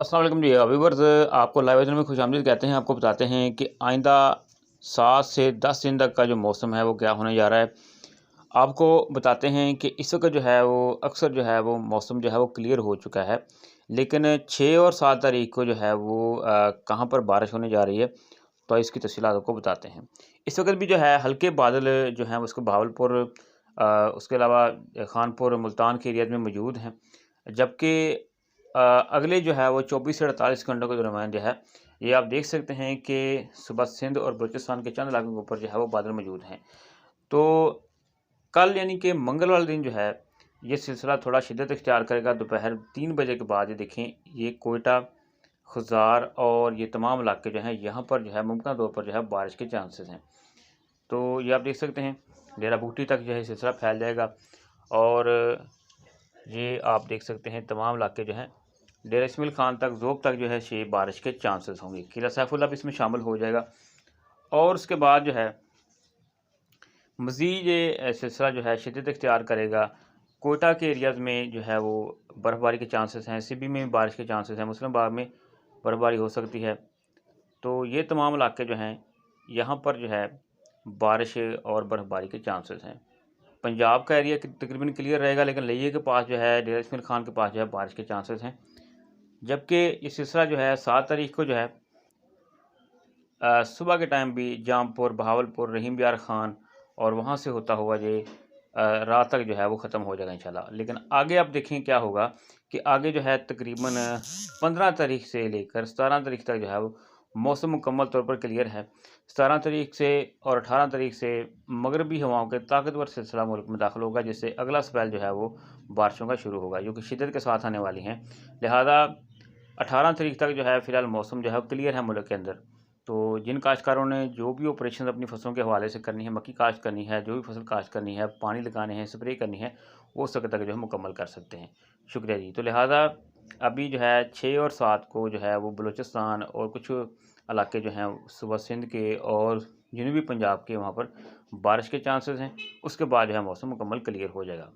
अस्सलाम वालेकुम जी व्यूअर्स, आपको लाइव वर्जन में खुशामदीद कहते हैं। आपको बताते हैं कि आइंदा 7 से 10 दिन तक का जो मौसम है वो क्या होने जा रहा है। आपको बताते हैं कि इस वक्त जो है वो अक्सर जो है वो मौसम जो है वो क्लियर हो चुका है, लेकिन 6 और 7 तारीख को जो है वो कहाँ पर बारिश होने जा रही है, तो इसकी तफसीलात आपको बताते हैं। इस वक्त भी जो है हल्के बादल जो हैं उसको बहावलपुर, उसके अलावा खानपुर मुल्तान के एरिया में मौजूद हैं। जबकि अगले जो है वो 24 से 48 घंटों के दरमियान जो है ये आप देख सकते हैं कि सुबह सिंध और बलूचिस्तान के चंद इलाकों के ऊपर जो है वो बादल मौजूद हैं। तो कल यानी कि मंगल वाले दिन जो है ये सिलसिला थोड़ा शिद्दत इख्तियार करेगा। दोपहर 3 बजे के बाद ये देखें, ये कोयटा, खुजार और ये तमाम इलाके जो हैं यहाँ पर जो है मुमकिन तौर पर जो है बारिश के चांसेस हैं। तो ये आप देख सकते हैं डेरा बूटी तक जो है सिलसिला फैल जाएगा। और ये आप देख सकते हैं तमाम इलाके जो हैं डेरा इस्माइल खान तक, ज़ोक तक जो है ये बारिश के चांसेस होंगे। किला सैफुल्ला भी इसमें शामिल हो जाएगा। और उसके बाद जो है मज़ीद ये सिलसिला जो है शिद्दत इख्तियार करेगा। कोयटा के एरियाज़ में जो है वो बर्फ़बारी के चांसेस हैं, सिबी में भी बारिश के चांसेस हैं, मुस्लिमाबाद में बर्फ़बारी हो सकती है। तो ये तमाम इलाके जो हैं यहाँ पर जो है बारिश और बर्फ़बारी के चांसेस हैं। पंजाब का एरिया तकरीबन क्लियर रहेगा, लेकिन लिये के पास जो है डेरा इस्माइल खान के पास जो है बारिश के चांसेस हैं। जबकि ये सिलसिला जो है 7 तारीख को जो है सुबह के टाइम भी जामपुर, बहावलपुर, रहीम यार खान और वहाँ से होता हुआ ये रात तक जो है वो ख़त्म हो जाएगा इंशाल्लाह। लेकिन आगे आप देखें क्या होगा कि आगे जो है तकरीबन 15 तारीख से लेकर 17 तारीख तक जो है वो मौसम मुकम्मल तौर पर क्लियर है। 17 तारीख से और 18 तारीख से मगरबी हवाओं के ताकतवर सिलसिला मुल्क में दाखिल होगा, जिससे अगला स्पेल जो है वो बारिशों का शुरू होगा, जो कि शिद्दत के साथ आने वाली हैं। लिहाजा 18 तारीख तक जो है फ़िलहाल मौसम जो है वो क्लियर है मुल्क के अंदर। तो जिन काश्तकारों ने जो भी ऑपरेशन अपनी फसलों के हवाले से करनी है, मक्की काश्त करनी है, जो भी फसल काश्त करनी है, पानी लगाने हैं, स्प्रे करनी है, वो उस वक्त तक जो है मुकम्मल कर सकते हैं। शुक्रिया जी। तो लिहाजा अभी जो है 6 और 7 को जो है वो बलूचिस्तान और कुछ इलाके जो हैं सुबह सिंध के और जनूबी पंजाब के वहाँ पर बारिश के चांसेस हैं। उसके बाद जो है मौसम मुकम्मल क्लियर हो जाएगा।